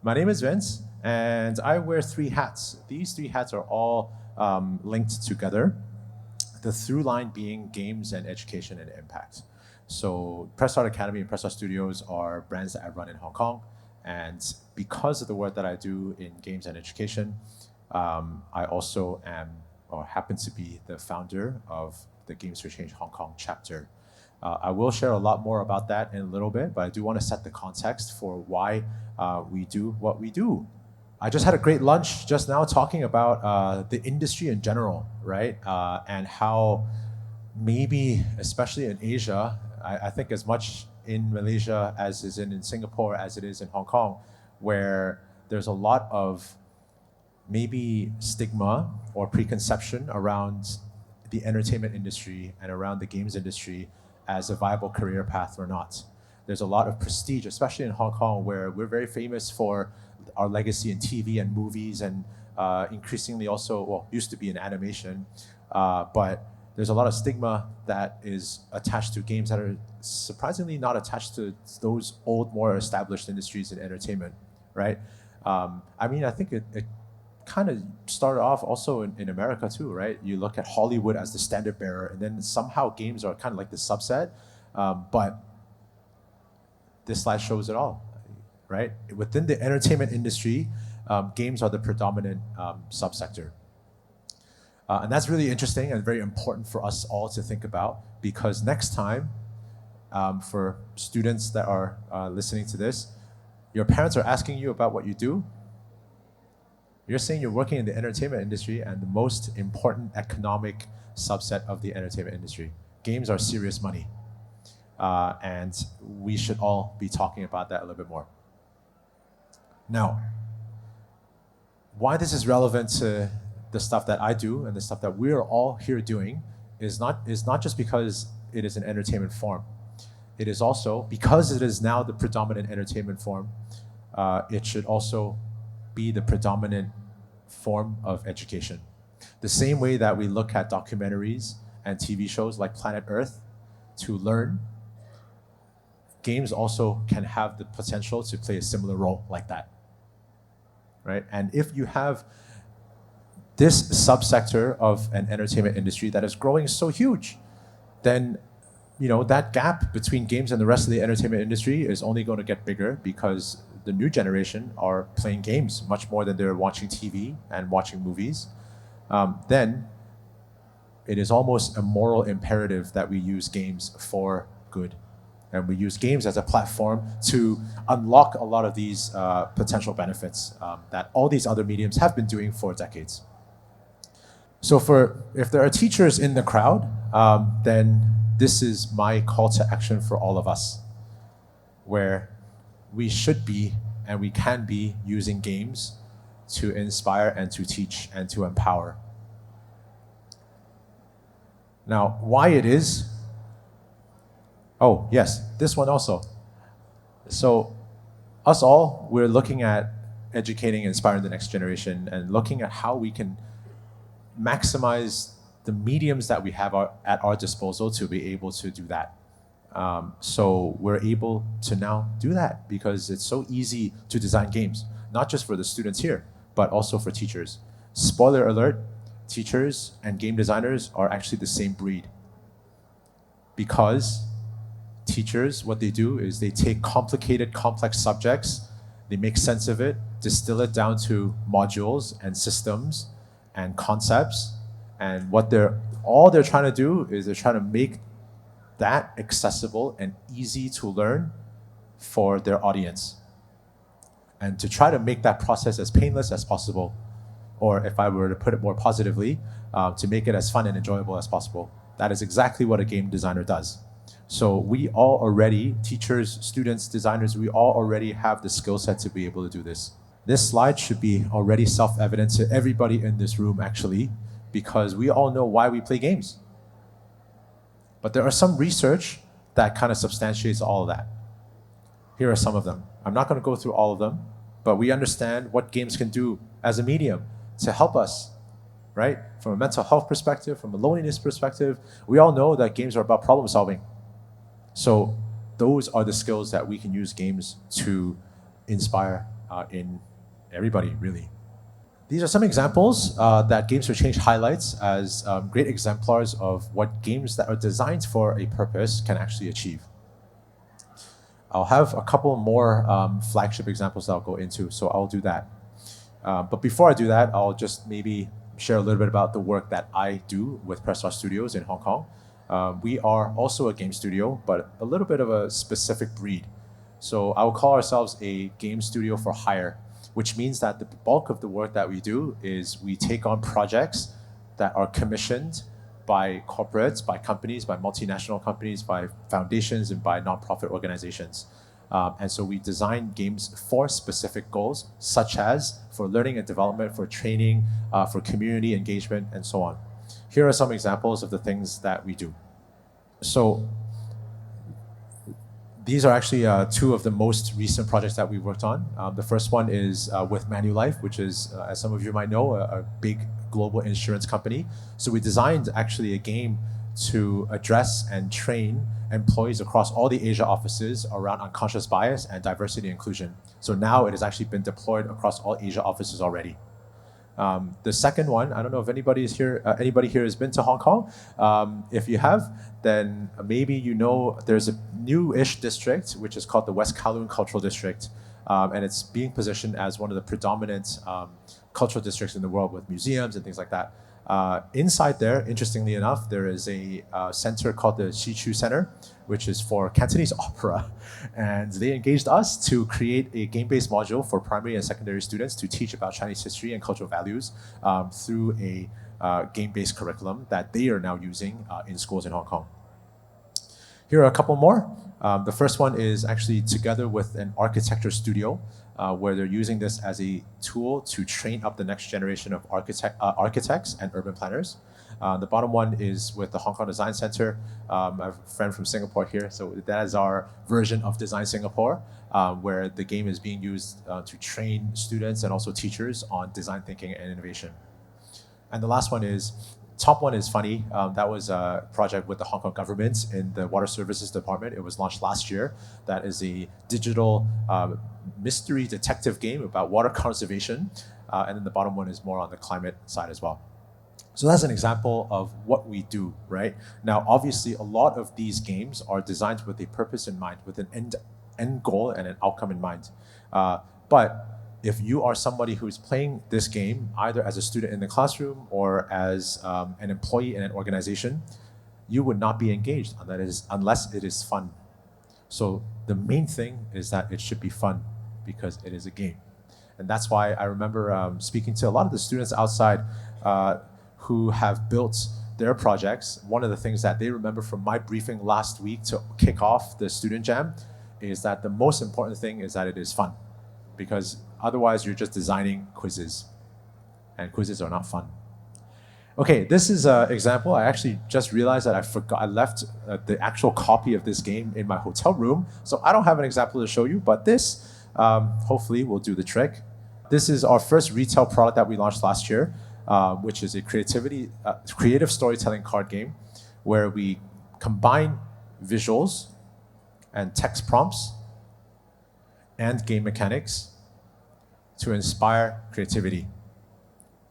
My name is Vince, and I wear three hats. These three hats are all linked together, the through line being games and education and impact. So Press Art Academy and Press Art Studios are brands that I run in Hong Kong, and because of the work that I do in games and education, I also am or happen to be the founder of the Games for Change Hong Kong chapter. I will share a lot more about that in a little bit, but I do want to set the context for why we do what we do. I just had a great lunch just now talking about the industry in general, right? And how maybe, especially in Asia, I think as much in Malaysia as is in Singapore as it is in Hong Kong, where there's a lot of maybe stigma or preconception around the entertainment industry and around the games industry as a viable career path or not. There's a lot of prestige, especially in Hong Kong, where we're very famous for our legacy in TV and movies, and increasingly also, well, used to be in animation, but there's a lot of stigma that is attached to games that are surprisingly not attached to those old, more established industries in entertainment, right? I mean, I think it kind of started off also in America too, right? You look at Hollywood as the standard bearer, and then somehow games are kind of like the subset, but this slide shows it all, right? Within the entertainment industry, games are the predominant subsector. And that's really interesting and very important for us all to think about, because next time, for students that are listening to this, your parents are asking you about what you do. You're saying you're working in the entertainment industry and the most important economic subset of the entertainment industry. Games are serious money. And we should all be talking about that a little bit more. Now, why this is relevant to the stuff that I do and the stuff that we're all here doing is not just because it is an entertainment form. It is also, because it is now the predominant entertainment form, it should also be the predominant form of education. The same way that we look at documentaries and TV shows like Planet Earth to learn, games also can have the potential to play a similar role like that, right? And if you have this subsector of an entertainment industry that is growing so huge, then that gap between games and the rest of the entertainment industry is only going to get bigger, because the new generation are playing games much more than they're watching TV and watching movies. Then it is almost a moral imperative that we use games for good. And we use games as a platform to unlock a lot of these potential benefits that all these other mediums have been doing for decades. So if there are teachers in the crowd, then this is my call to action for all of us, where we should be and we can be using games to inspire and to teach and to empower. Now, why it is? Oh, yes, this one also. So us all, we're looking at educating and inspiring the next generation and looking at how we can maximize the mediums that we have at our disposal to be able to do that. So we're able to now do that because it's so easy to design games, not just for the students here, but also for teachers. Spoiler alert, teachers and game designers are actually the same breed. Because teachers, what they do is they take complicated, complex subjects, they make sense of it, distill it down to modules and systems and concepts, and all they're trying to do is they're trying to make that accessible and easy to learn for their audience, and to try to make that process as painless as possible, or if I were to put it more positively, to make it as fun and enjoyable as possible. That is exactly what a game designer does. So we all already, teachers, students, designers, we all already have the skill set to be able to do this. This slide should be already self-evident to everybody in this room, actually, because we all know why we play games. But there are some research that kind of substantiates all of that. Here are some of them. I'm not going to go through all of them, but we understand what games can do as a medium to help us, right? From a mental health perspective, from a loneliness perspective, we all know that games are about problem solving. So those are the skills that we can use games to inspire in everybody, really. These are some examples that Games for Change highlights as great exemplars of what games that are designed for a purpose can actually achieve. I'll have a couple more flagship examples that I'll go into, so I'll do that. But before I do that, I'll just maybe share a little bit about the work that I do with Press Start Studios in Hong Kong. We are also a game studio, but a little bit of a specific breed. So I will call ourselves a game studio for hire, which means that the bulk of the work that we do is we take on projects that are commissioned by corporates, by companies, by multinational companies, by foundations, and by nonprofit organizations. And so we design games for specific goals, such as for learning and development, for training, for community engagement, and so on. Here are some examples of the things that we do. So these are actually two of the most recent projects that we worked on. The first one is with Manulife, which is, as some of you might know, a big global insurance company. So we designed actually a game to address and train employees across all the Asia offices around unconscious bias and diversity and inclusion. So now it has actually been deployed across all Asia offices already. The second one, I don't know if anybody here has been to Hong Kong. If you have, then maybe you know there's a new-ish district, which is called the West Kowloon Cultural District. And it's being positioned as one of the predominant cultural districts in the world with museums and things like that. Inside there, interestingly enough, there is a center called the Xi Chu Center, which is for Cantonese opera. And they engaged us to create a game-based module for primary and secondary students to teach about Chinese history and cultural values through a game-based curriculum that they are now using in schools in Hong Kong. Here are a couple more. The first one is actually together with an architecture studio, where they're using this as a tool to train up the next generation of architects and urban planners. The bottom one is with the Hong Kong Design Center. I have a friend from Singapore here, so that is our version of Design Singapore, where the game is being used to train students and also teachers on design thinking and innovation. And the last one is, top one is funny. That was a project with the Hong Kong government in the Water Services Department. It was launched last year. That is a digital mystery detective game about water conservation. And then the bottom one is more on the climate side as well. So that's an example of what we do, right? Now, obviously, a lot of these games are designed with a purpose in mind, with an end goal and an outcome in mind. But if you are somebody who's playing this game, either as a student in the classroom or as an employee in an organization, you would not be engaged unless it is fun. So the main thing is that it should be fun because it is a game. And that's why I remember speaking to a lot of the students outside who have built their projects. One of the things that they remember from my briefing last week to kick off the student jam is that the most important thing is that it is fun, because otherwise you're just designing quizzes, and quizzes are not fun. Okay, this is an example. I actually just realized that I left the actual copy of this game in my hotel room, so I don't have an example to show you, but this hopefully will do the trick. This is our first retail product that we launched last year, which is a creative storytelling card game where we combine visuals and text prompts and game mechanics to inspire creativity.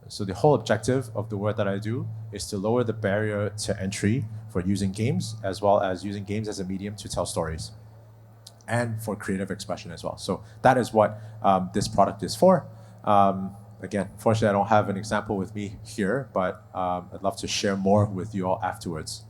So the whole objective of the work that I do is to lower the barrier to entry for using games, as well as using games as a medium to tell stories and for creative expression as well. So that is what this product is for. Again, fortunately, I don't have an example with me here, but I'd love to share more with you all afterwards.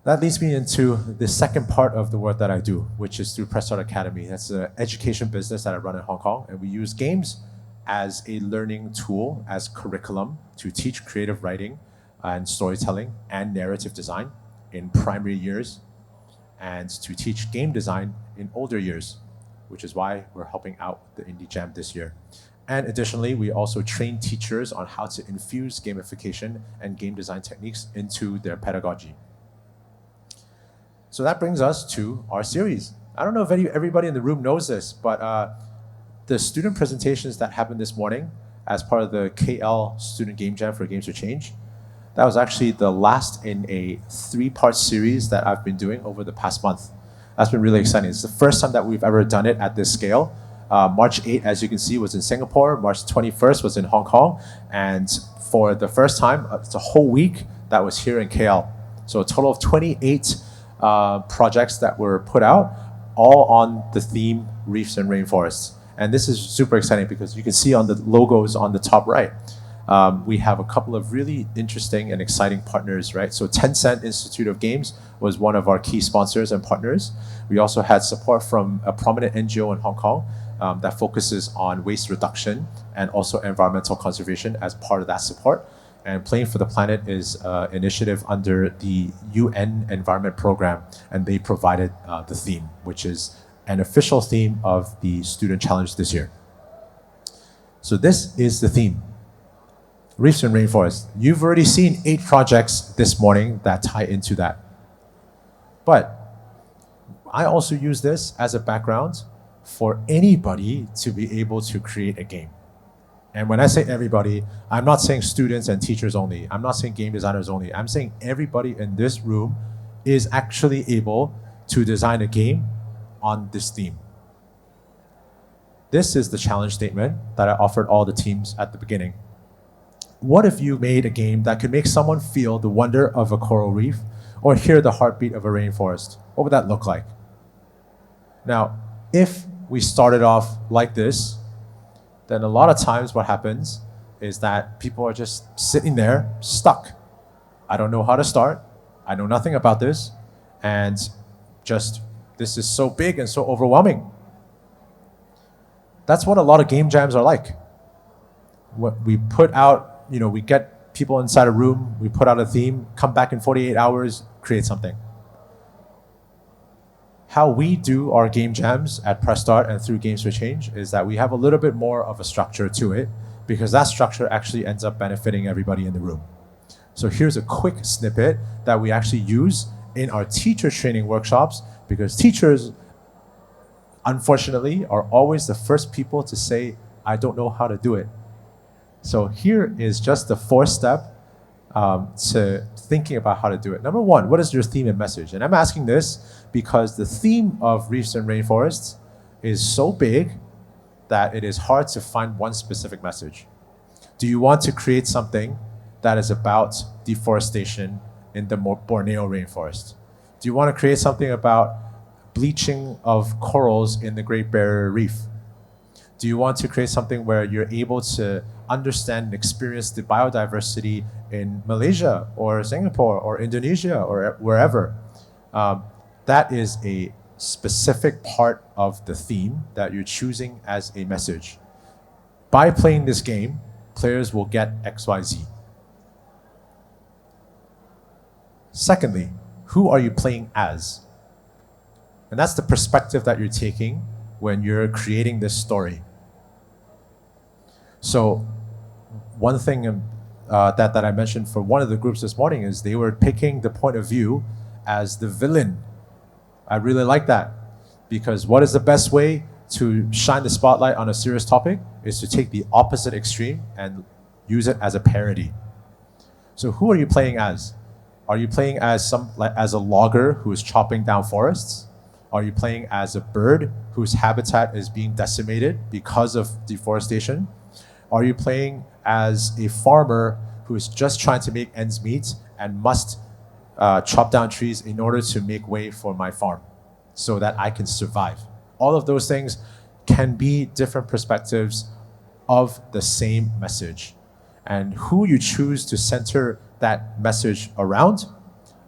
That leads me into the second part of the work that I do, which is through Press Start Academy. That's an education business that I run in Hong Kong, and we use games as a learning tool, as curriculum to teach creative writing and storytelling and narrative design in primary years, and to teach game design in older years, which is why we're helping out the Indie Jam this year. And additionally, we also train teachers on how to infuse gamification and game design techniques into their pedagogy. So that brings us to our series. I don't know if everybody in the room knows this, but the student presentations that happened this morning as part of the KL Student Game Jam for Games for Change, that was actually the last in a 3-part series that I've been doing over the past month. That's been really exciting. It's the first time that we've ever done it at this scale. March 8th, as you can see, was in Singapore. March 21st was in Hong Kong. And for the first time, it's a whole week that was here in KL. So a total of 28 projects that were put out, all on the theme reefs and rainforests. And this is super exciting because you can see on the logos on the top right, we have a couple of really interesting and exciting partners, right? So Tencent Institute of Games was one of our key sponsors and partners. We also had support from a prominent NGO in Hong Kong that focuses on waste reduction and also environmental conservation as part of that support. And Playing for the Planet is an initiative under the UN Environment Program, and they provided the theme, which is an official theme of the Student Challenge this year. So this is the theme, Reefs and Rainforests. You've already seen 8 projects this morning that tie into that. But I also use this as a background for anybody to be able to create a game. And when I say everybody, I'm not saying students and teachers only. I'm not saying game designers only. I'm saying everybody in this room is actually able to design a game on this theme. This is the challenge statement that I offered all the teams at the beginning. What if you made a game that could make someone feel the wonder of a coral reef or hear the heartbeat of a rainforest? What would that look like? Now, if we started off like this, then a lot of times what happens is that people are just sitting there stuck. I don't know how to start. I know nothing about this. And just, this is so big and so overwhelming. That's what a lot of game jams are like. What we put out, we get people inside a room, we put out a theme, come back in 48 hours, create something. How we do our game jams at Press Start and through Games for Change is that we have a little bit more of a structure to it, because that structure actually ends up benefiting everybody in the room. So here's a quick snippet that we actually use in our teacher training workshops, because teachers, unfortunately, are always the first people to say, I don't know how to do it. So here is just the 4-step to thinking about how to do it. Number 1, what is your theme and message? And I'm asking this because the theme of reefs and rainforests is so big that it is hard to find one specific message. Do you want to create something that is about deforestation in the Borneo rainforest? Do you want to create something about bleaching of corals in the Great Barrier Reef? Do you want to create something where you're able to understand and experience the biodiversity in Malaysia or Singapore or Indonesia or wherever? That is a specific part of the theme that you're choosing as a message. By playing this game, players will get XYZ. Secondly, who are you playing as? And that's the perspective that you're taking when you're creating this story. So one thing that I mentioned for one of the groups this morning is they were picking the point of view as the villain. I really like that, because what is the best way to shine the spotlight on a serious topic is to take the opposite extreme and use it as a parody. So who are you playing as? Are you playing as a logger who is chopping down forests? Are you playing as a bird whose habitat is being decimated because of deforestation? Are you playing as a farmer who is just trying to make ends meet and must chop down trees in order to make way for my farm so that I can survive? All of those things can be different perspectives of the same message. And who you choose to center that message around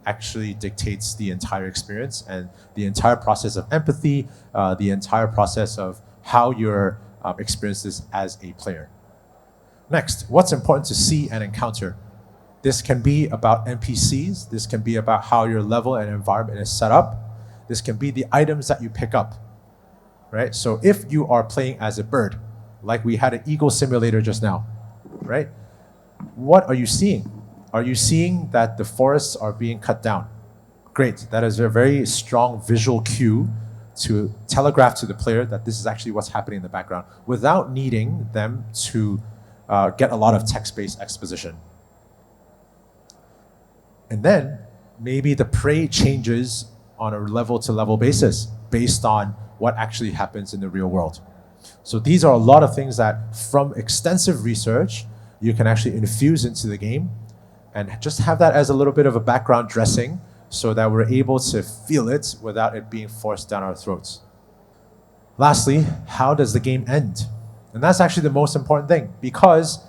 actually dictates the entire experience and the entire process of empathy, the entire process of how you're experiences as a player. Next, what's important to see and encounter? This can be about NPCs. This can be about how your level and environment is set up. This can be the items that you pick up, right? So if you are playing as a bird, like we had an eagle simulator just now, right? What are you seeing? Are you seeing that the forests are being cut down? Great, that is a very strong visual cue to telegraph to the player that this is actually what's happening in the background without needing them to get a lot of text-based exposition. And then maybe the prey changes on a level-to-level basis based on what actually happens in the real world. So these are a lot of things that from extensive research, you can actually infuse into the game and just have that as a little bit of a background dressing so that we're able to feel it without it being forced down our throats. Lastly, how does the game end? And that's actually the most important thing, because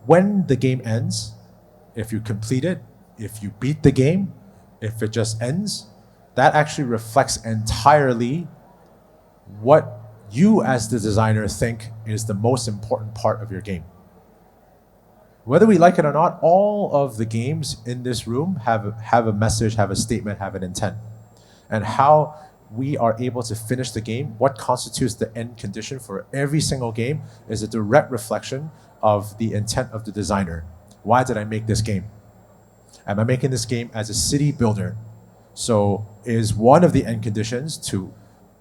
when the game ends, if you complete it, if you beat the game, if it just ends, that actually reflects entirely what you as the designer think is the most important part of your game. Whether we like it or not, all of the games in this room have a message, have a statement, have an intent. And how we are able to finish the game, what constitutes the end condition for every single game, is a direct reflection of the intent of the designer. Why did I make this game? Am I making this game as a city builder? So is one of the end conditions to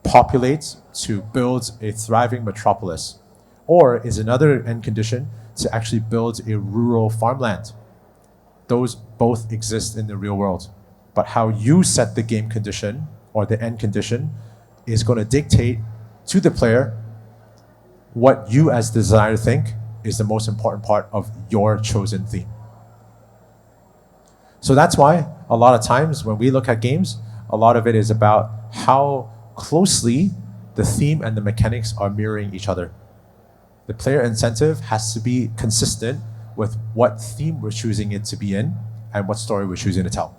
populate, to build a thriving metropolis? Or is another end condition to actually build a rural farmland? Those both exist in the real world. But how you set the game condition or the end condition is going to dictate to the player what you as the designer think is the most important part of your chosen theme. So that's why a lot of times when we look at games, a lot of it is about how closely the theme and the mechanics are mirroring each other. The player incentive has to be consistent with what theme we're choosing it to be in and what story we're choosing to tell.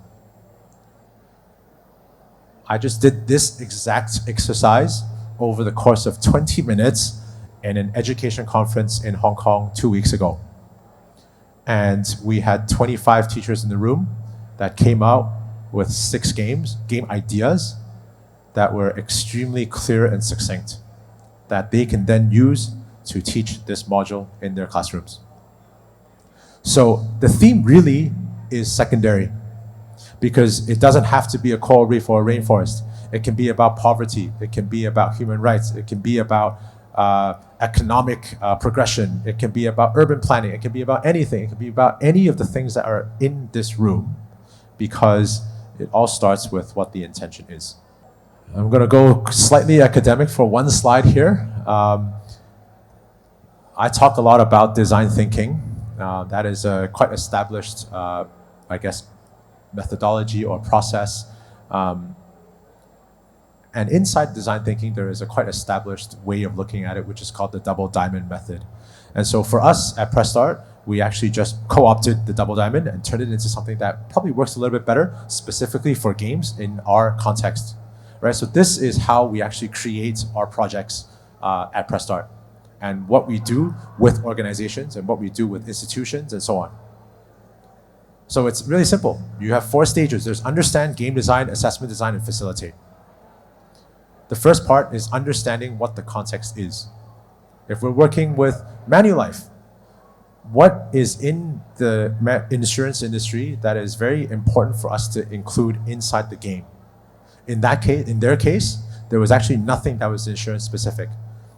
I just did this exact exercise over the course of 20 minutes in an education conference in Hong Kong 2 weeks ago. And we had 25 teachers in the room that came out with 6 game ideas that were extremely clear and succinct, that they can then use to teach this module in their classrooms. So the theme really is secondary, because it doesn't have to be a coral reef or a rainforest. It can be about poverty. It can be about human rights. It can be about economic progression. It can be about urban planning. It can be about anything. It can be about any of the things that are in this room, because it all starts with what the intention is. I'm going to go slightly academic for one slide here. I talk a lot about design thinking. That is a quite established, I guess, methodology or process. And inside design thinking, there is a quite established way of looking at it, which is called the double diamond method. And so for us at Press Start, we actually just co-opted the double diamond and turned it into something that probably works a little bit better, specifically for games in our context. Right? So this is how we actually create our projects at Press Start, and what we do with organizations and what we do with institutions and so on. So it's really simple. You have 4 stages. There's understand, game design, assessment design, and facilitate. The first part is understanding what the context is. If we're working with Manulife, what is in the insurance industry that is very important for us to include inside the game? In their case, there was actually nothing that was insurance specific,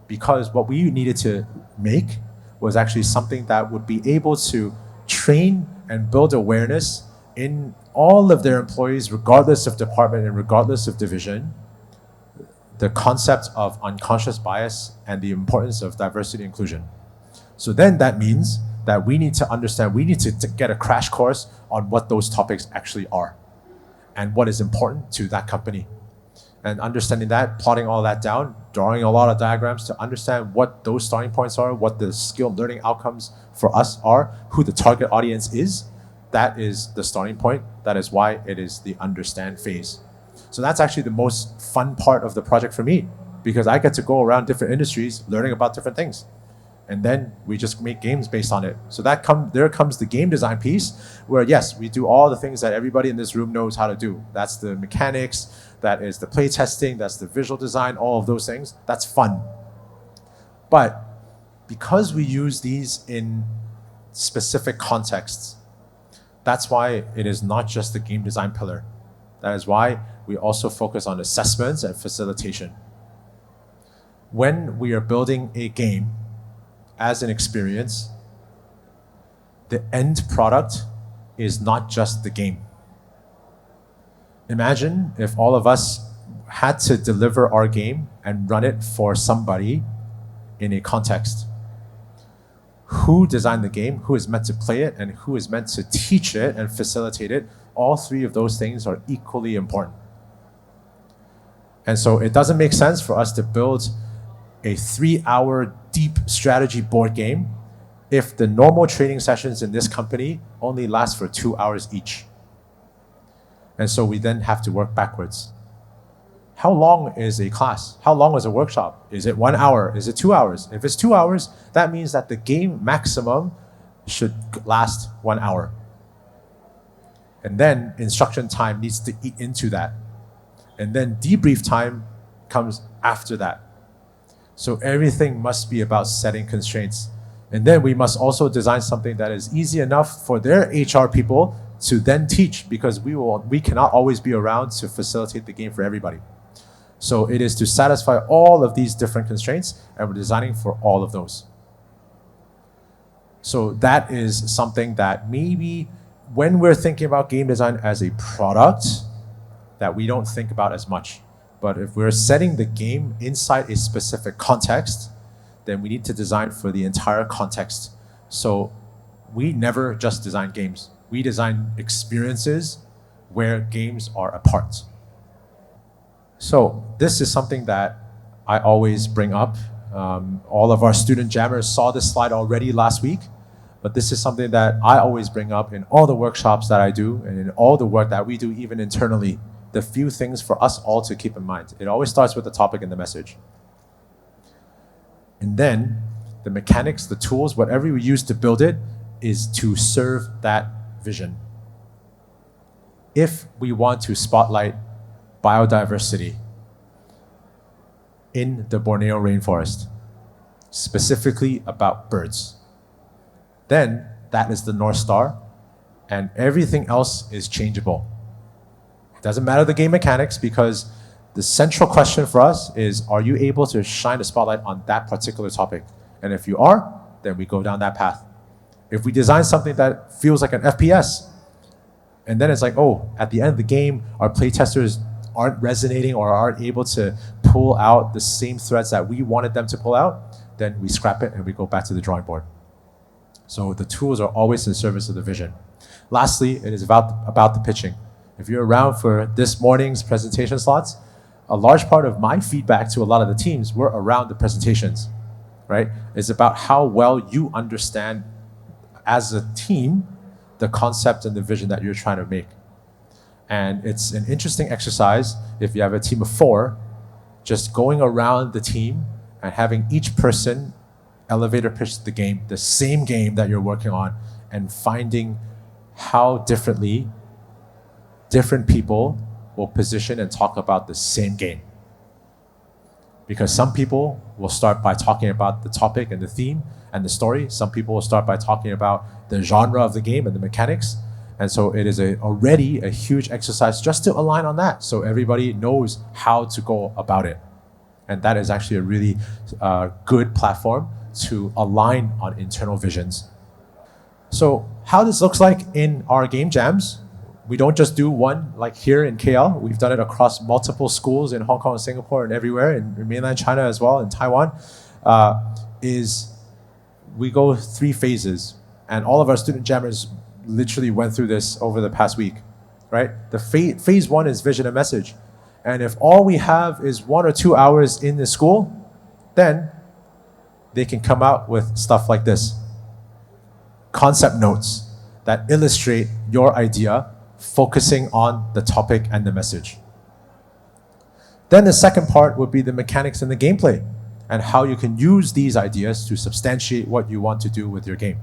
because what we needed to make was actually something that would be able to train and build awareness in all of their employees, regardless of department and regardless of division, the concept of unconscious bias and the importance of diversity and inclusion. So then that means that we need to understand, we need to get a crash course on what those topics actually are and what is important to that company. And understanding that, plotting all that down, drawing a lot of diagrams to understand what those starting points are, what the skill learning outcomes for us are, who the target audience is, that is the starting point. That is why it is the understand phase. So that's actually the most fun part of the project for me, because I get to go around different industries learning about different things. And then we just make games based on it. So there comes the game design piece, where yes, we do all the things that everybody in this room knows how to do. That's the mechanics, that is the play testing, that's the visual design, all of those things. That's fun. But because we use these in specific contexts, that's why it is not just the game design pillar. That is why we also focus on assessments and facilitation. When we are building a game as an experience, the end product is not just the game. Imagine if all of us had to deliver our game and run it for somebody in a context. Who designed the game, who is meant to play it, and who is meant to teach it and facilitate it, all three of those things are equally important. And so it doesn't make sense for us to build a 3-hour deep strategy board game if the normal training sessions in this company only last for 2 hours each. And so we then have to work backwards. How long is a class? How long is a workshop? Is it 1 hour? Is it 2 hours? If it's 2 hours, that means that the game maximum should last 1 hour. And then instruction time needs to eat into that. And then debrief time comes after that. So everything must be about setting constraints. And then we must also design something that is easy enough for their HR people to then teach, because we cannot always be around to facilitate the game for everybody. So it is to satisfy all of these different constraints, and we're designing for all of those. So that is something that maybe when we're thinking about game design as a product, that we don't think about as much. But if we're setting the game inside a specific context, then we need to design for the entire context. So we never just design games. We design experiences where games are a part. So this is something that I always bring up. All of our student jammers saw this slide already last week, but this is something that I always bring up in all the workshops that I do and in all the work that we do, even internally. The few things for us all to keep in mind. It always starts with the topic and the message. And then the mechanics, the tools, whatever we use to build it is to serve that vision. If we want to spotlight biodiversity in the Borneo rainforest, specifically about birds, then that is the North Star, and everything else is changeable. It doesn't matter the game mechanics, because the central question for us is, are you able to shine a spotlight on that particular topic? And if you are, then we go down that path. If we design something that feels like an FPS, and then it's like, oh, at the end of the game, our playtesters aren't resonating or aren't able to pull out the same threads that we wanted them to pull out, then we scrap it and we go back to the drawing board. So the tools are always in service of the vision. Lastly, it is about the pitching. If you're around for this morning's presentation slots, a large part of my feedback to a lot of the teams were around the presentations, right? It's about how well you understand as a team the concept and the vision that you're trying to make. And it's an interesting exercise if you have a team of 4, just going around the team and having each person elevator pitch the game, the same game that you're working on, and finding how differently different people will position and talk about the same game. Because some people will start by talking about the topic and the theme and the story. Some people will start by talking about the genre of the game and the mechanics. And so it is already a huge exercise just to align on that, so everybody knows how to go about it. And that is actually a really good platform to align on internal visions. So how this looks like in our game jams, we don't just do one like here in KL. We've done it across multiple schools in Hong Kong and Singapore and everywhere, in mainland China as well, in Taiwan, is we go 3 phases. And all of our student jammers literally went through this over the past week, right? The phase 1 is vision and message. And if all we have is 1 or 2 hours in the school, then they can come out with stuff like this. Concept notes that illustrate your idea, focusing on the topic and the message. Then the second part would be the mechanics and the gameplay, and how you can use these ideas to substantiate what you want to do with your game.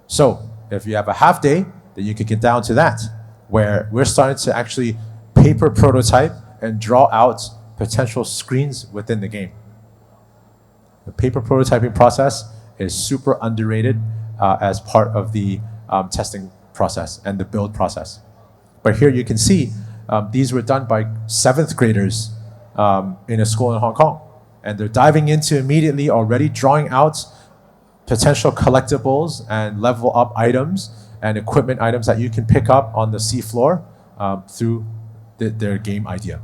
So if you have a half day, then you can get down to that, where we're starting to actually paper prototype and draw out potential screens within the game. The paper prototyping process is super underrated as part of the testing process and the build process. But here you can see these were done by 7th graders in a school in Hong Kong. And they're diving into immediately already drawing out potential collectibles and level up items and equipment items that you can pick up on the seafloor through their game idea.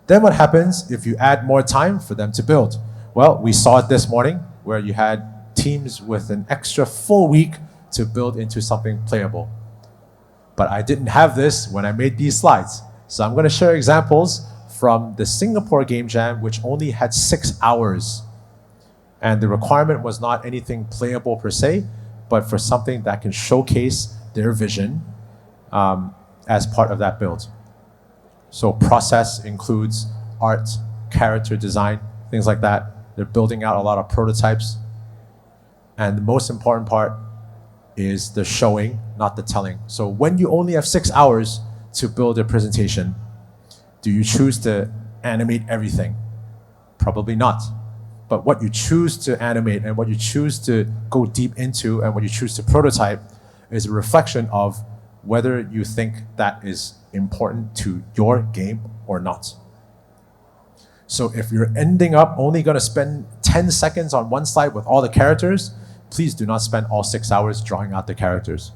Then what happens if you add more time for them to build? Well, we saw it this morning where you had teams with an extra full week to build into something playable. But I didn't have this when I made these slides. So I'm going to share examples from the Singapore Game Jam, which only had 6 hours. And the requirement was not anything playable per se, but for something that can showcase their vision as part of that build. So process includes art, character design, things like that. They're building out a lot of prototypes. And the most important part is the showing, not the telling. So when you only have 6 hours to build a presentation, do you choose to animate everything? Probably not. But what you choose to animate and what you choose to go deep into and what you choose to prototype is a reflection of whether you think that is important to your game or not. So if you're ending up only going to spend 10 seconds on one slide with all the characters, please do not spend all 6 hours drawing out the characters.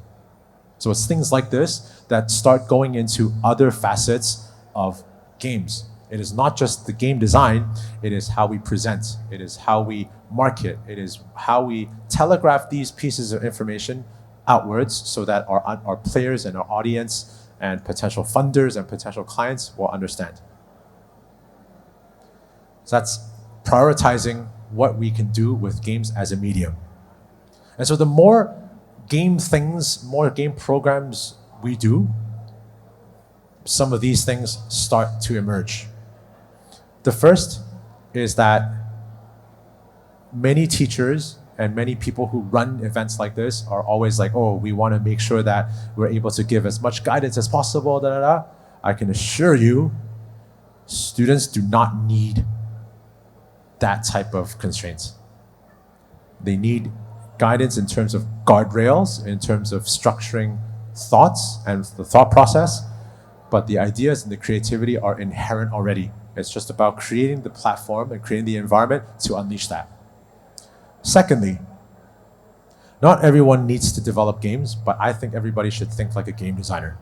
So it's things like this that start going into other facets of games. It is not just the game design, it is how we present, it is how we market, it is how we telegraph these pieces of information outwards so that our players and our audience and potential funders and potential clients will understand. So that's prioritizing what we can do with games as a medium. And so the more game things, more game programs we do, some of these things start to emerge. The first is that many teachers and many people who run events like this are always like, oh, we want to make sure that we're able to give as much guidance as possible, da, da, da. I can assure you, students do not need that type of constraints. They need guidance in terms of guardrails, in terms of structuring thoughts and the thought process, but the ideas and the creativity are inherent already. It's just about creating the platform and creating the environment to unleash that. Secondly, not everyone needs to develop games, but I think everybody should think like a game designer.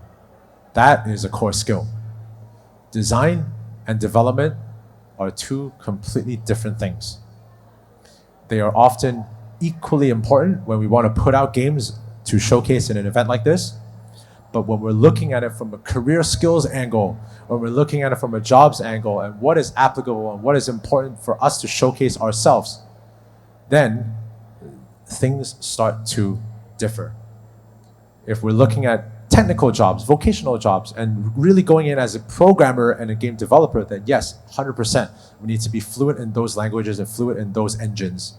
That is a core skill. Design and development are two completely different things. They are often equally important when we want to put out games to showcase in an event like this. But when we're looking at it from a career skills angle, when we're looking at it from a jobs angle, and what is applicable and what is important for us to showcase ourselves, then things start to differ. If we're looking at technical jobs, vocational jobs, and really going in as a programmer and a game developer, then yes, 100%, we need to be fluent in those languages and fluent in those engines.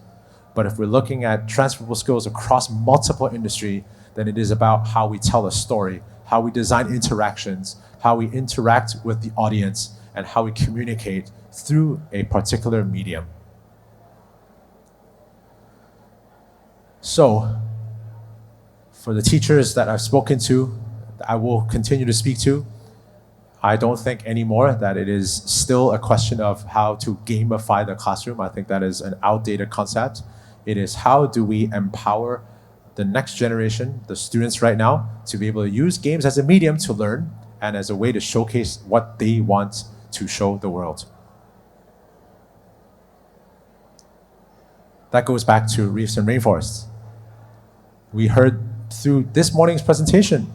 But if we're looking at transferable skills across multiple industry, then it is about how we tell a story, how we design interactions, how we interact with the audience, and how we communicate through a particular medium. So, for the teachers that I've spoken to, I will continue to speak to, I don't think anymore that it is still a question of how to gamify the classroom. I think that is an outdated concept. It is how do we empower the next generation, the students right now, to be able to use games as a medium to learn and as a way to showcase what they want to show the world. That goes back to reefs and rainforests. We heard through this morning's presentation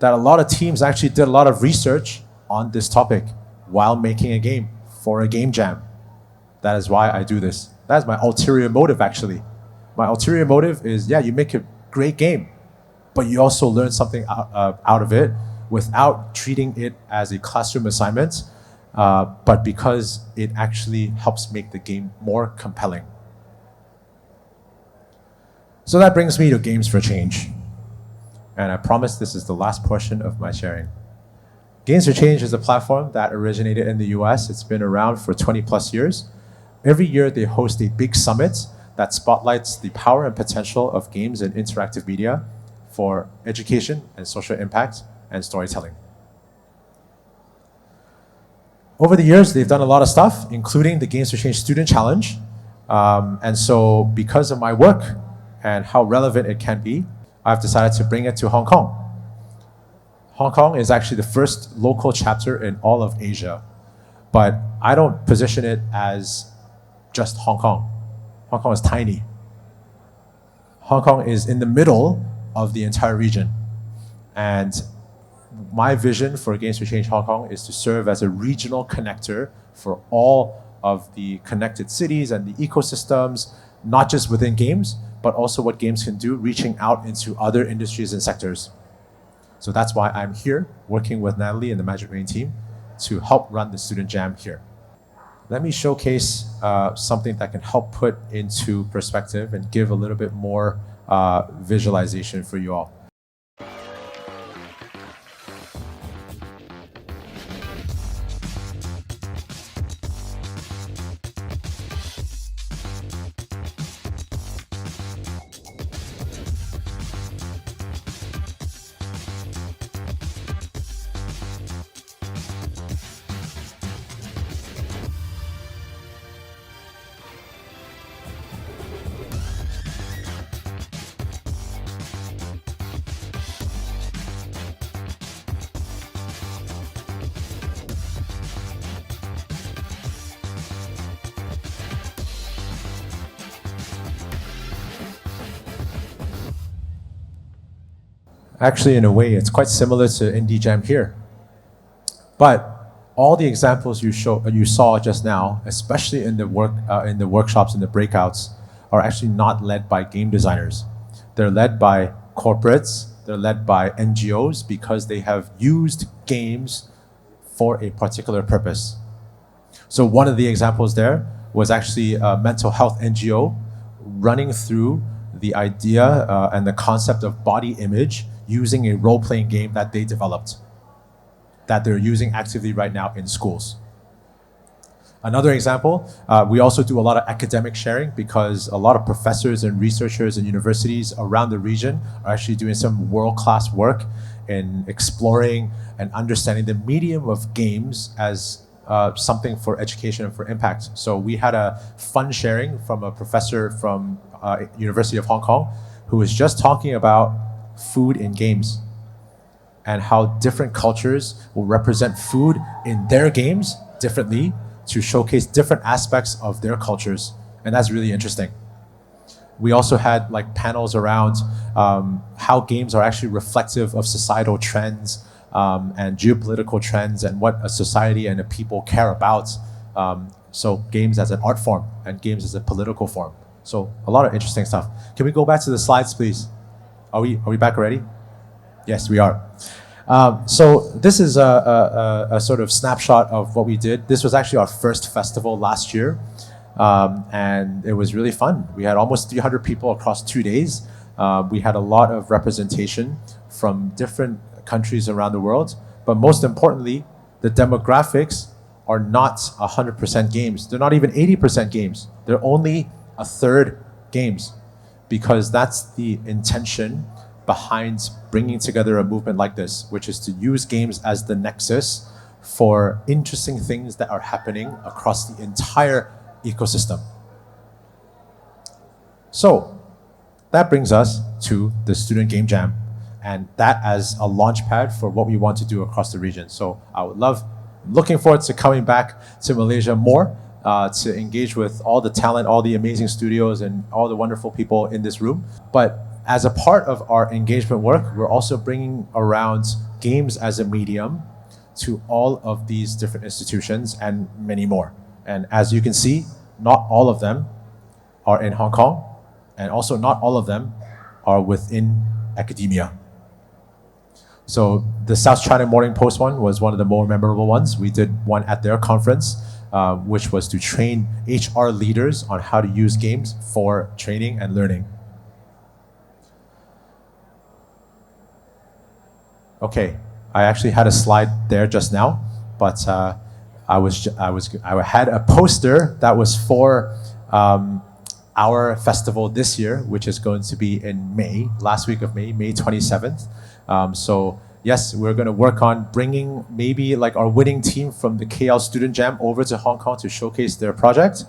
that a lot of teams actually did a lot of research on this topic while making a game for a game jam. That is why I do this. That is my ulterior motive, actually. My ulterior motive is, yeah, you make a great game, but you also learn something out of it without treating it as a classroom assignment, but because it actually helps make the game more compelling. So that brings me to Games for Change. And I promise this is the last portion of my sharing. Games for Change is a platform that originated in the US. It's been around for 20 plus years. Every year they host a big summit that spotlights the power and potential of games and interactive media for education and social impact and storytelling. Over the years, they've done a lot of stuff, including the Games for Change Student Challenge. And so because of my work and how relevant it can be, I've decided to bring it to Hong Kong. Hong Kong is actually the first local chapter in all of Asia, but I don't position it as just Hong Kong. Hong Kong is tiny. Hong Kong is in the middle of the entire region. And my vision for Games for Change Hong Kong is to serve as a regional connector for all of the connected cities and the ecosystems, not just within games, but also what games can do, reaching out into other industries and sectors. So that's why I'm here, working with Natalie and the Magic Rain team to help run the Student Jam here. Let me showcase something that can help put into perspective and give a little bit more visualization for you all. Actually, in a way, it's quite similar to Indie Jam here. But all the examples you saw just now, especially in the workshops and the breakouts, are actually not led by game designers. They're led by corporates, they're led by NGOs because they have used games for a particular purpose. So one of the examples there was actually a mental health NGO running through the idea and the concept of body image using a role-playing game that they developed, that they're using actively right now in schools. Another example, we also do a lot of academic sharing because a lot of professors and researchers and universities around the region are actually doing some world-class work in exploring and understanding the medium of games as something for education and for impact. So we had a fun sharing from a professor from University of Hong Kong who was just talking about food in games and how different cultures will represent food in their games differently to showcase different aspects of their cultures. And that's really interesting. We also had like panels around how games are actually reflective of societal trends and geopolitical trends and what a society and a people care about. So games as an art form and games as a political form. So a lot of interesting stuff. Can we go back to the slides, please? Are we back already? Yes, we are. So this is a sort of snapshot of what we did. This was actually our first festival last year, and it was really fun. We had almost 300 people across 2 days. We had a lot of representation from different countries around the world, but most importantly, the demographics are not 100% games. They're not even 80% games. They're only a third games, because that's the intention behind bringing together a movement like this, which is to use games as the nexus for interesting things that are happening across the entire ecosystem. So that brings us to the Student Game Jam, and that as a launch pad for what we want to do across the region. So looking forward to coming back to Malaysia more, to engage with all the talent, all the amazing studios, and all the wonderful people in this room. But as a part of our engagement work, we're also bringing around games as a medium to all of these different institutions and many more. And as you can see, not all of them are in Hong Kong, and also not all of them are within academia. So the South China Morning Post one was one of the more memorable ones. We did one at their conference, which was to train HR leaders on how to use games for training and learning. Okay, I actually had a slide there just now, but I had a poster that was for our festival this year, which is going to be in May, last week of May, May 27th. So yes, we're going to work on bringing maybe like our winning team from the KL Student Jam over to Hong Kong to showcase their project.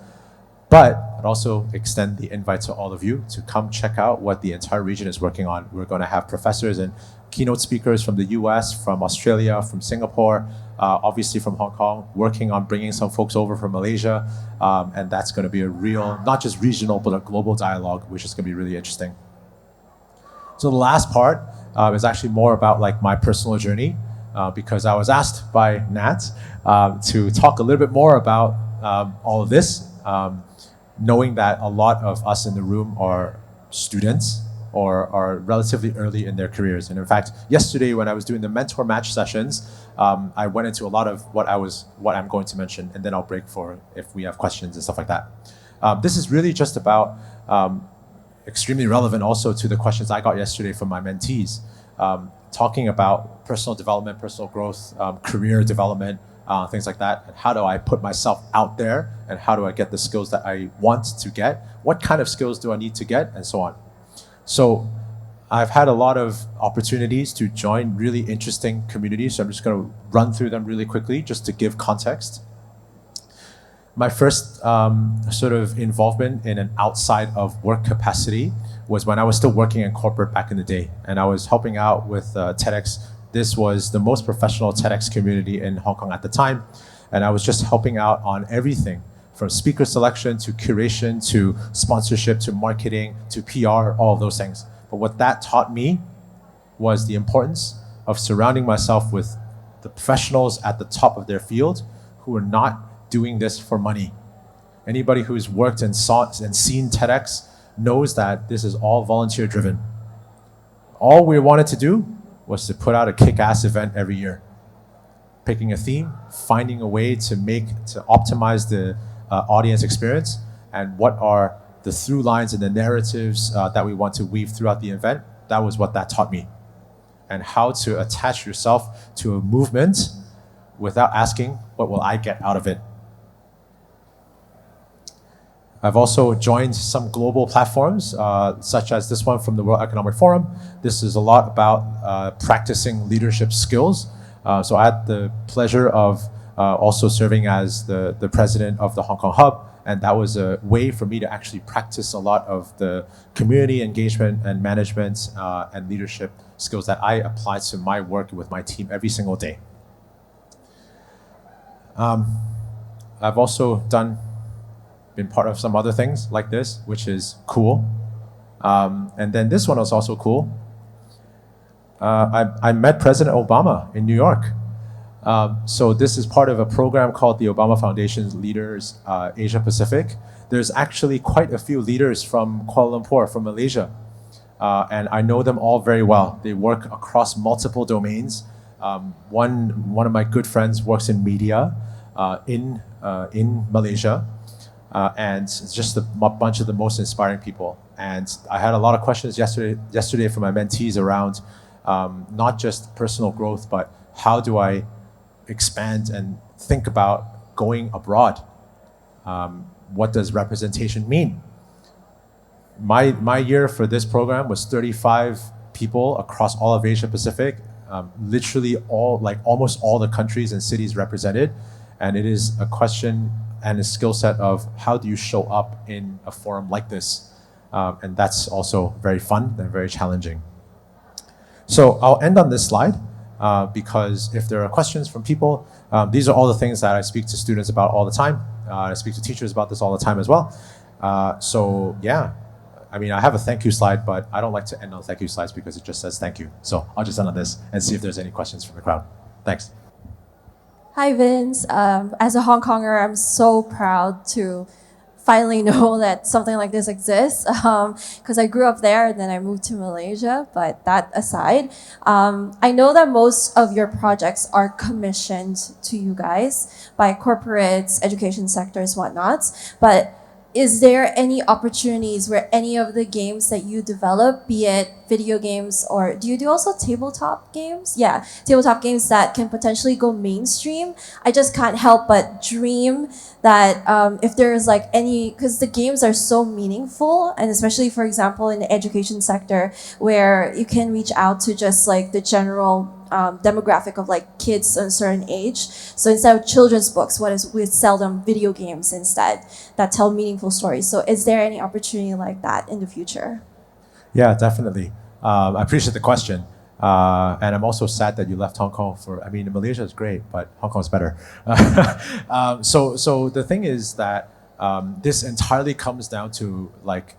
But I'd also extend the invite to all of you to come check out what the entire region is working on. We're going to have professors and keynote speakers from the US, from Australia, from Singapore, obviously from Hong Kong, working on bringing some folks over from Malaysia. And that's going to be a real, not just regional, but a global dialogue, which is going to be really interesting. So the last part is actually more about like my personal journey, because I was asked by Nat to talk a little bit more about all of this, knowing that a lot of us in the room are students or are relatively early in their careers. And in fact, yesterday when I was doing the mentor match sessions, I went into a lot of what I'm going to mention, and then I'll break for if we have questions and stuff like that. This is really just about extremely relevant also to the questions I got yesterday from my mentees, talking about personal development, personal growth, career development, things like that. And how do I put myself out there, and how do I get the skills that I want to get? What kind of skills do I need to get, and so on. So I've had a lot of opportunities to join really interesting communities. So I'm just going to run through them really quickly just to give context. My first sort of involvement in an outside of work capacity was when I was still working in corporate back in the day. And I was helping out with TEDx. This was the most professional TEDx community in Hong Kong at the time. And I was just helping out on everything from speaker selection to curation to sponsorship to marketing to PR, all of those things. But what that taught me was the importance of surrounding myself with the professionals at the top of their field who are not doing this for money. Anybody who's worked and seen TEDx knows that this is all volunteer driven. All we wanted to do was to put out a kick-ass event every year. Picking a theme, finding a way to optimize the audience experience, and what are the through lines and the narratives that we want to weave throughout the event. That was what that taught me. And how to attach yourself to a movement without asking, what will I get out of it? I've also joined some global platforms, such as this one from the World Economic Forum. This is a lot about practicing leadership skills. So I had the pleasure of also serving as the president of the Hong Kong Hub, and that was a way for me to actually practice a lot of the community engagement and management and leadership skills that I apply to my work with my team every single day. I've also been part of some other things like this, which is cool. And then this one was also cool. I met President Obama in New York. So this is part of a program called the Obama Foundation's Leaders Asia Pacific. There's actually quite a few leaders from Kuala Lumpur, from Malaysia. And I know them all very well. They work across multiple domains. One of my good friends works in media in Malaysia. And it's just a bunch of the most inspiring people. And I had a lot of questions yesterday from my mentees around not just personal growth, but how do I expand and think about going abroad? What does representation mean? My year for this program was 35 people across all of Asia Pacific, literally almost all the countries and cities represented. And it is a question and a skill set of how do you show up in a forum like this? And that's also very fun and very challenging. So I'll end on this slide because if there are questions from people, these are all the things that I speak to students about all the time. I speak to teachers about this all the time as well. So yeah, I mean, I have a thank you slide, but I don't like to end on thank you slides because it just says thank you. So I'll just end on this and see if there's any questions from the crowd. Thanks. Hi, Vince. As a Hong Konger, I'm so proud to finally know that something like this exists because I grew up there and then I moved to Malaysia. But that aside, I know that most of your projects are commissioned to you guys by corporates, education sectors, whatnots. But is there any opportunities where any of the games that you develop, be it video games or do you do also tabletop games? Yeah, tabletop games that can potentially go mainstream. I just can't help but dream that if there's like any, because the games are so meaningful, and especially for example in the education sector where you can reach out to just like the general demographic of like kids a certain age. So instead of children's books, we sell them video games instead that tell meaningful stories. So is there any opportunity like that in the future? Yeah, definitely. I appreciate the question. And I'm also sad that you left Hong Kong I mean, Malaysia is great, but Hong Kong is better. So the thing is that this entirely comes down to like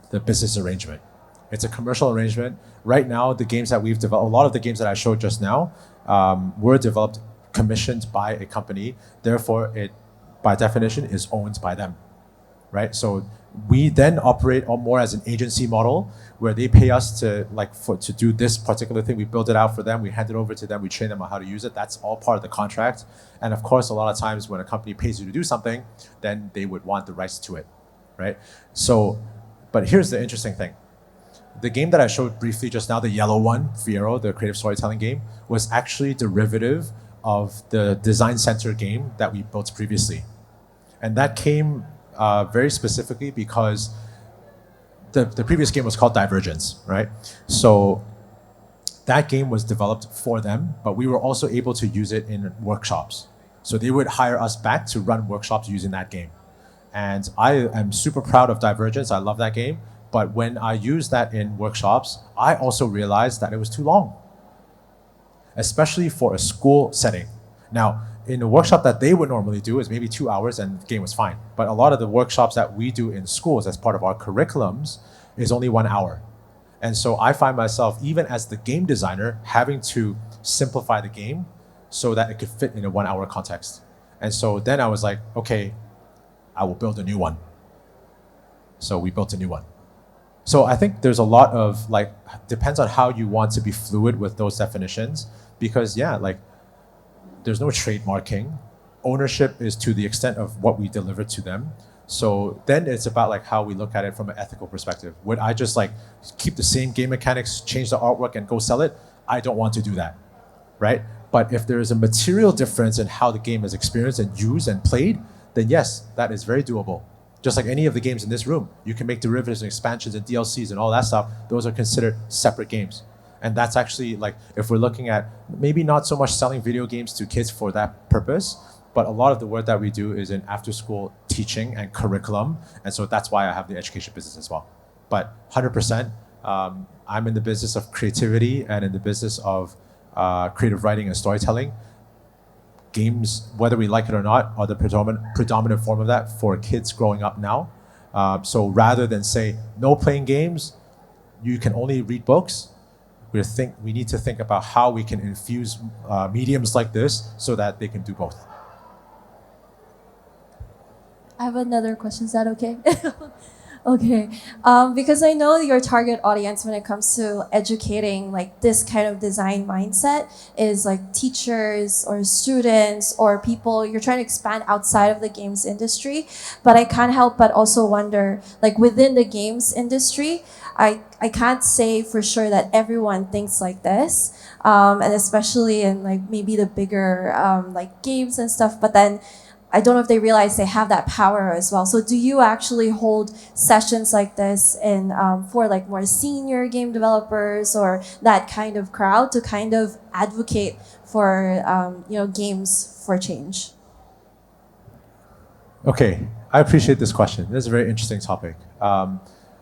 the business arrangement. It's a commercial arrangement. Right now, the games that we've developed, a lot of the games that I showed just now, were developed, commissioned by a company. Therefore, it, by definition, is owned by them, right? So we then operate more as an agency model where they pay us to do this particular thing. We build it out for them. We hand it over to them. We train them on how to use it. That's all part of the contract. And of course, a lot of times when a company pays you to do something, then they would want the rights to it, right? So, but here's the interesting thing. The game that I showed briefly just now, the yellow one, Fiero, the creative storytelling game, was actually derivative of the design center game that we built previously. And that came very specifically because the previous game was called Divergence, right? So that game was developed for them, but we were also able to use it in workshops. So they would hire us back to run workshops using that game. And I am super proud of Divergence. I love that game. But when I used that in workshops, I also realized that it was too long, especially for a school setting. Now, in a workshop that they would normally do is maybe 2 hours and the game was fine. But a lot of the workshops that we do in schools as part of our curriculums is only 1 hour. And so I find myself, even as the game designer, having to simplify the game so that it could fit in a 1 hour context. And so then I was like, okay, I will build a new one. So we built a new one. So I think there's a lot of like, depends on how you want to be fluid with those definitions, because yeah, like there's no trademarking. Ownership is to the extent of what we deliver to them. So then it's about like how we look at it from an ethical perspective. Would I just like keep the same game mechanics, change the artwork and go sell it? I don't want to do that, right? But if there is a material difference in how the game is experienced and used and played, then yes, that is very doable. Just like any of the games in this room, you can make derivatives and expansions and DLCs and all that stuff. Those are considered separate games. And that's actually like, if we're looking at maybe not so much selling video games to kids for that purpose, but a lot of the work that we do is in after school teaching and curriculum. And so that's why I have the education business as well. But 100%, I'm in the business of creativity and in the business of creative writing and storytelling. Games, whether we like it or not, are the predominant form of that for kids growing up now. So rather than say, no playing games, you can only read books, we need to think about how we can infuse mediums like this so that they can do both. I have another question. Is that okay? Okay. Because I know your target audience when it comes to educating like this kind of design mindset is like teachers or students or people you're trying to expand outside of the games industry. But I can't help but also wonder, like within the games industry, I can't say for sure that everyone thinks like this. And especially in like maybe the bigger like games and stuff. But then I don't know if they realize they have that power as well. So do you actually hold sessions like this in for like more senior game developers or that kind of crowd to kind of advocate for games for change? Okay, I appreciate this question. This is a very interesting topic.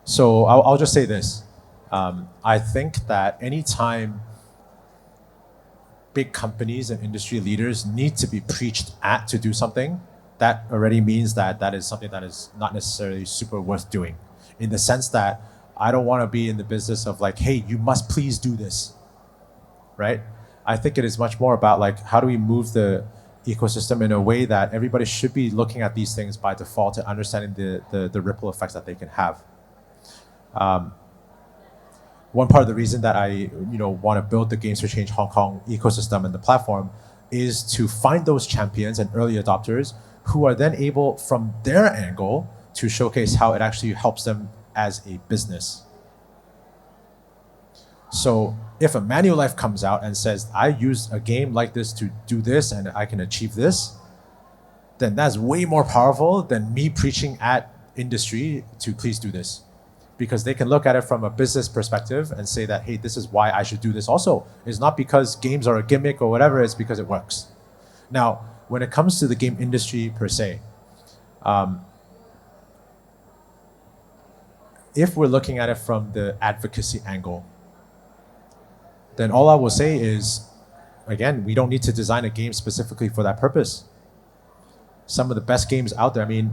So I'll just say this. I think that anytime big companies and industry leaders need to be preached at to do something, that already means that that is something that is not necessarily super worth doing. In the sense that I don't want to be in the business of like, hey, you must please do this, right? I think it is much more about like, how do we move the ecosystem in a way that everybody should be looking at these things by default and understanding the ripple effects that they can have. One part of the reason that I want to build the Games for Change Hong Kong ecosystem and the platform is to find those champions and early adopters who are then able, from their angle, to showcase how it actually helps them as a business. So if a Manulife comes out and says, I use a game like this to do this and I can achieve this, then that's way more powerful than me preaching at industry to please do this. because they can look at it from a business perspective and say that, hey, this is why I should do this also. It's not because games are a gimmick or whatever, it's because it works. Now, when it comes to the game industry per se, if we're looking at it from the advocacy angle, then all I will say is, again, we don't need to design a game specifically for that purpose. Some of the best games out there. I mean,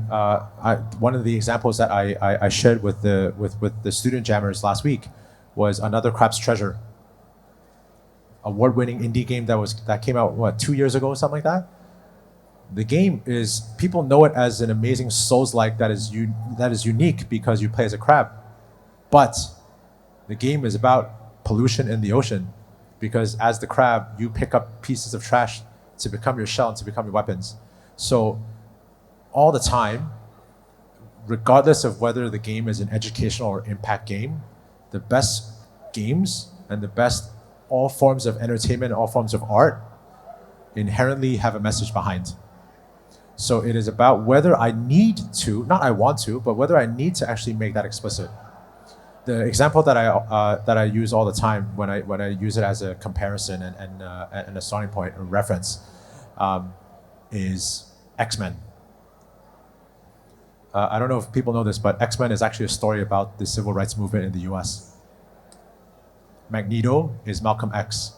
one of the examples that I shared with the student jammers last week was Another Crab's Treasure, award-winning indie game that came out 2 years ago, something like that. The game is, people know it as an amazing Souls-like that is unique because you play as a crab, but the game is about pollution in the ocean, because as the crab you pick up pieces of trash to become your shell and to become your weapons. So all the time, regardless of whether the game is an educational or impact game, the best games and the best all forms of entertainment, all forms of art inherently have a message behind. So it is about whether I need to, not I want to, but whether I need to actually make that explicit. The example that I use all the time when I use it as a comparison and a starting point or reference is X-Men. I don't know if people know this, but X-Men is actually a story about the civil rights movement in the US. Magneto is Malcolm X,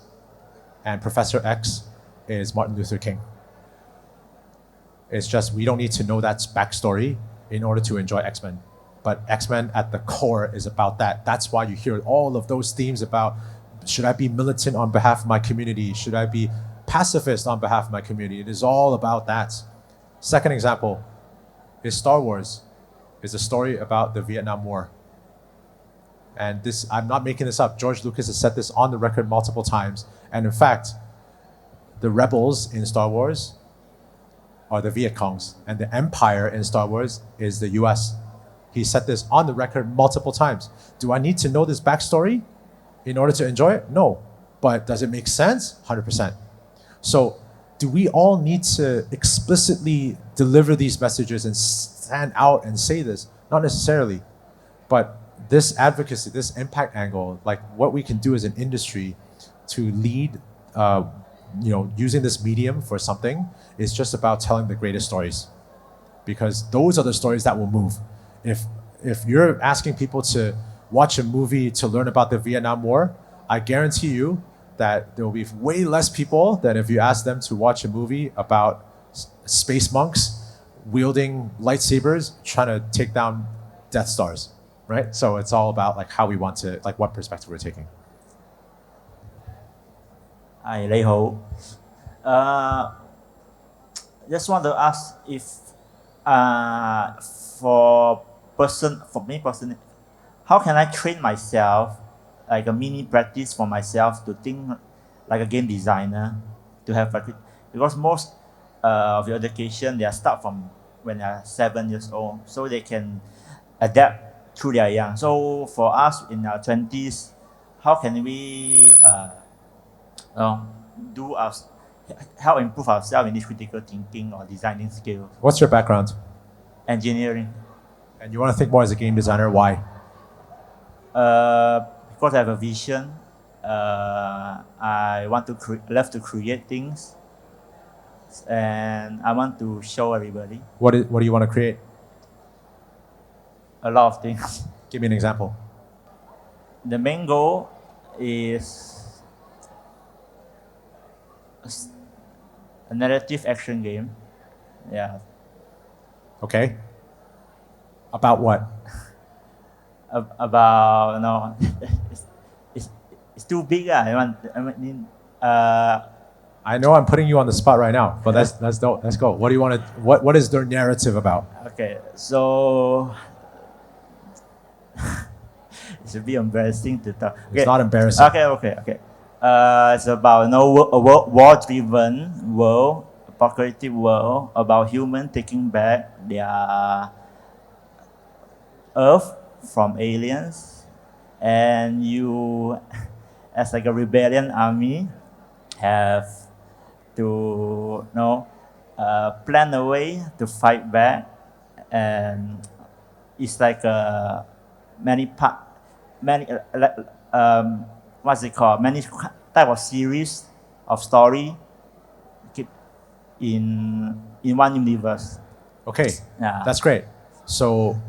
and Professor X is Martin Luther King. It's just we don't need to know that backstory in order to enjoy X-Men. But X-Men at the core is about that. That's why you hear all of those themes about, should I be militant on behalf of my community? Should I be pacifist on behalf of my community? It is all about that. Second example is Star Wars. It's a story about the Vietnam War. And this, I'm not making this up. George Lucas has said this on the record multiple times. And in fact, the rebels in Star Wars are the Viet Congs, and the Empire in Star Wars is the US. He said this on the record multiple times. Do I need to know this backstory in order to enjoy it? No. But does it make sense? 100%. So do we all need to explicitly deliver these messages and stand out and say this? Not necessarily. But this advocacy, this impact angle, like what we can do as an industry to lead, using this medium for something, is just about telling the greatest stories. Because those are the stories that will move. If you're asking people to watch a movie to learn about the Vietnam War, I guarantee you that there will be way less people than if you ask them to watch a movie about space monks wielding lightsabers trying to take down Death Stars, right? So it's all about like how we want to, like what perspective we're taking. Hi, Lei Ho. Just want to ask if for me personally, how can I train myself, like a mini practice for myself to think like a game designer, to have practice? Because most of your education, they start from when they are 7 years old, so they can adapt through their young. So for us in our 20s, how can we help improve ourselves in this critical thinking or designing skills? What's your background? Engineering. And you want to think more as a game designer, why? Because I have a vision. I want to love to create things, and I want to show everybody. What do you want to create? A lot of things. Give me an example. The main goal is a narrative action game. Yeah. Okay. About what? About it's too big. I know I'm putting you on the spot right now, but let's go. What do you want to? What is their narrative about? Okay, so it's a bit embarrassing to talk. Okay. It's not embarrassing. Okay. It's about a war-driven world, apocalyptic world, about humans taking back their Earth from aliens, and you, as like a rebellion army, have to plan a way to fight back, and it's like a many part, many what's it called? Many type of series of story keep in one universe. Okay, Yeah. that's great. So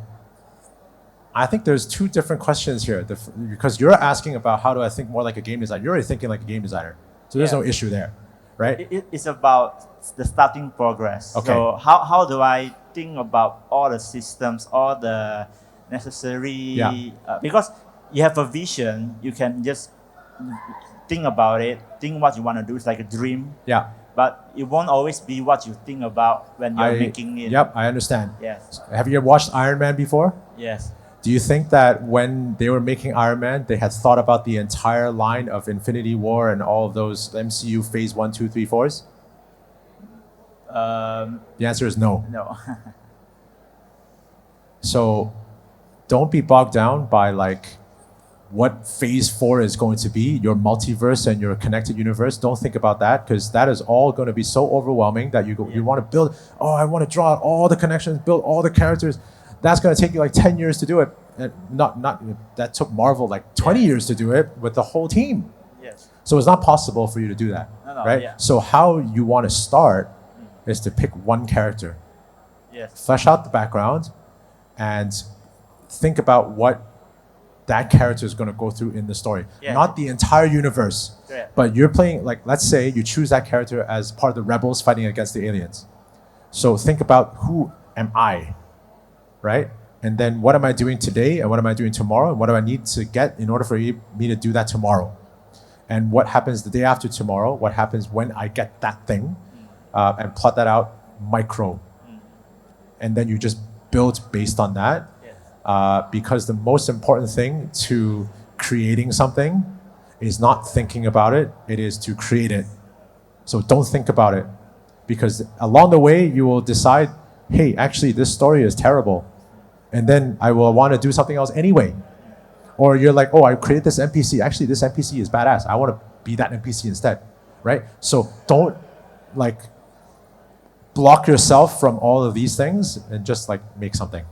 I think there's two different questions here. Because you're asking about how do I think more like a game designer. You're already thinking like a game designer. So there's Yeah. no issue there, right? It's about the starting progress. Okay. So how do I think about all the systems, all the necessary, Yeah. Because you have a vision, you can just think about it, think what you want to do. It's like a dream, Yeah. but it won't always be what you think about when you're making it. Yep, I understand. Yes. Have you ever watched Iron Man before? Yes. Do you think that when they were making Iron Man, they had thought about the entire line of Infinity War and all of those MCU phase 1, 2, 3, 4s? The answer is no. No. So don't be bogged down by like what phase 4 is going to be, your multiverse and your connected universe. Don't think about that, because that is all going to be so overwhelming that you want to build, I want to draw out all the connections, build all the characters. That's going to take you like 10 years to do it. And that took Marvel like 20 years to do it with the whole team. Yes. So it's not possible for you to do that, right? Yeah. So how you want to start is to pick one character, Yes. flesh out the background, and think about what that character is going to go through in the story. Yeah. Not the entire universe, Yeah. but you're playing, like, let's say you choose that character as part of the rebels fighting against the aliens. So think about, who am I, right? And then what am I doing today, and what am I doing tomorrow, and what do I need to get in order for me to do that tomorrow? And what happens the day after tomorrow? What happens when I get that thing? And plot that out micro. And then you just build based on that. Because the most important thing to creating something is not thinking about it, it is to create it. So don't think about it, because along the way you will decide, hey, actually this story is terrible, and then I will want to do something else anyway. Or you're like, I created this NPC, actually this NPC is badass, I want to be that NPC instead, right? So don't like block yourself from all of these things and just like make something.